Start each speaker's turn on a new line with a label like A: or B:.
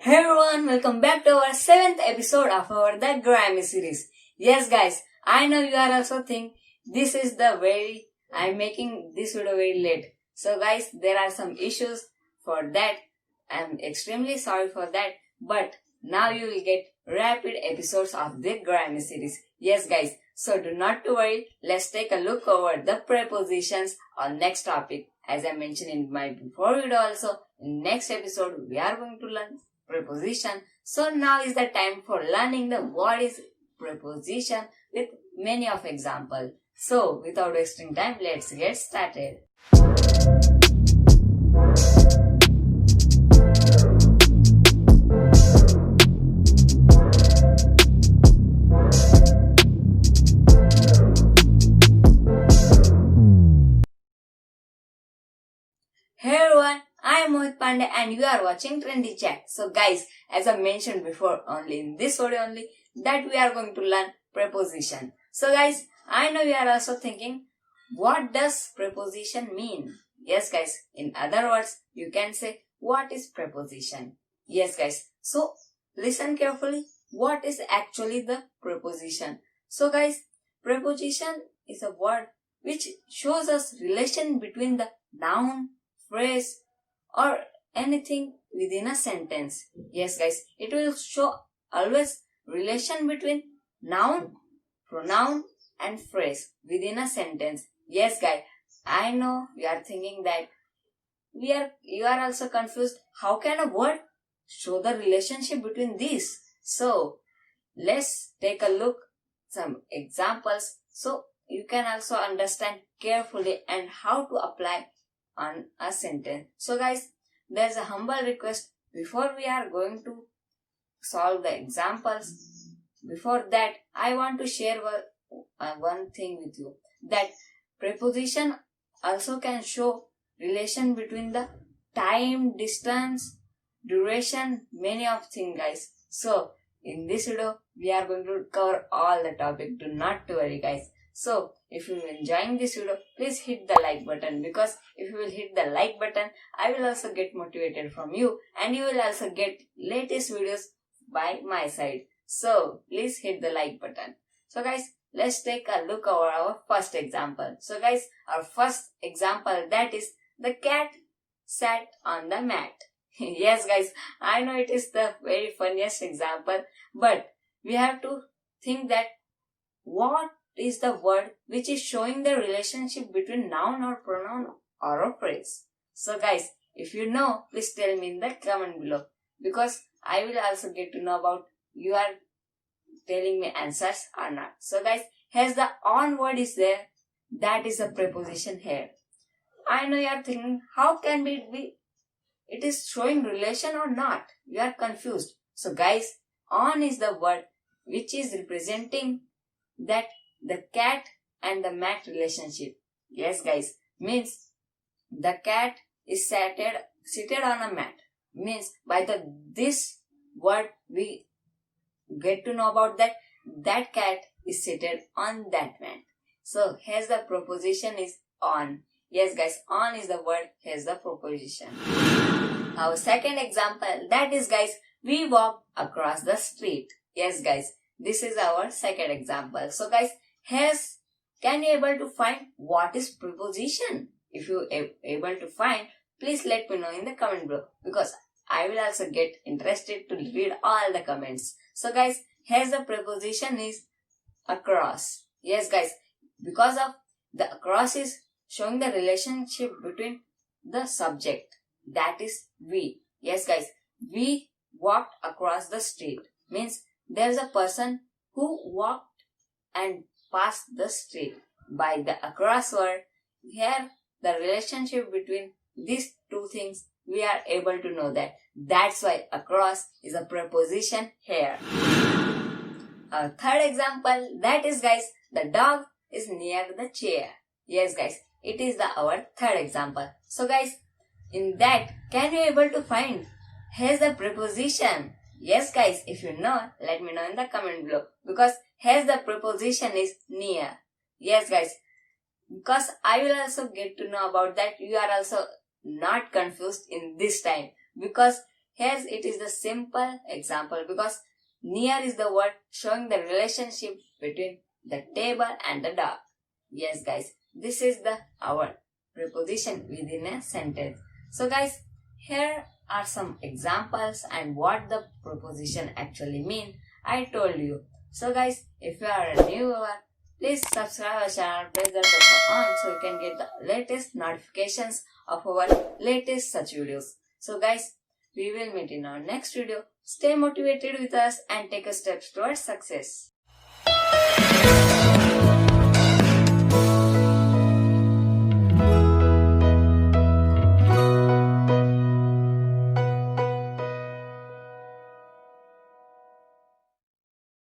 A: Hey everyone, welcome back to our 7th episode of our The Grammy series. Yes guys, I know you are also think I'm making this video very late. So guys, there are some issues for that. I'm extremely sorry for that. But now you will get rapid episodes of the Grammy series. Yes guys, so do not to worry. Let's take a look over the prepositions on next topic. As I mentioned in my before video also, in next episode we are going to learn preposition. So now is the time for learning the what is preposition with many of example. So without wasting time, let's get started. Hey everyone, I am Mohit Pandey and you are watching Trendy Chat. So guys, as I mentioned before only in this video only, that we are going to learn preposition. So guys, I know you are also thinking, what does preposition mean? Yes guys, in other words, you can say, what is preposition? Yes guys, so listen carefully, what is actually the preposition? So guys, preposition is a word which shows us relation between the noun, phrase or anything within a sentence. Yes guys, it will show always relation between noun, pronoun and phrase within a sentence. Yes guys, I know you are thinking that you are also confused. How can a word show the relationship between these? So let's take a look some examples so you can also understand carefully and how to apply on a sentence. So guys, there's a humble request before we are going to solve the examples. Before that, I want to share one thing with you, that preposition also can show relation between the time, distance, duration, many of things guys. So in this video, we are going to cover all the topic. Do not worry guys. So, if you are enjoying this video, please hit the like button, because if you will hit the like button, I will also get motivated from you and you will also get latest videos by my side. So, please hit the like button. So guys, let's take a look over our first example. So guys, our first example, that is the cat sat on the mat. Yes guys, I know it is the very funniest example, but we have to think that what is the word which is showing the relationship between noun or pronoun or a phrase. So guys, if you know, please tell me in the comment below, because I will also get to know about you are telling me answers or not. So guys, here's the on word is there, that is a preposition here. I know you are thinking, how can it be? It is showing relation or not? You are confused. So guys, on is the word which is representing that the cat and the mat relationship. Yes guys, means the cat is seated on a mat. Means by this word we get to know about that cat is seated on that mat. So here's the preposition is on. Yes guys, on is the word, here's the preposition. Our second example, that is guys, we walk across the street. Yes guys, this is our second example. So guys, can you able to find what is preposition? If you able to find, please let me know in the comment below, because I will also get interested to read all the comments. So guys, here's the preposition is across. Yes guys, because of the across is showing the relationship between the subject, that is we. Yes guys, we walked across the street means there's a person who walked and passed the street. By the across word, here the relationship between these two things we are able to know that. That's why across is a preposition here. Our third example, that is guys, the dog is near the chair. Yes guys, it is our third example. So guys, in that, can you able to find here's the preposition? Yes guys, if you know, let me know in the comment below, because here's the preposition is near. Yes guys, because I will also get to know about that, you are also not confused in this time, because Here it is the simple example because near is the word showing the relationship between the table and the dog. Yes guys, this is the our preposition within a sentence. So guys, here are some examples and what the preposition actually mean. I told you. So guys, if you are a new viewer, please subscribe our channel, press the button on so you can get the latest notifications of our latest such videos. So guys, we will meet in our next video. Stay motivated with us and take a step towards success.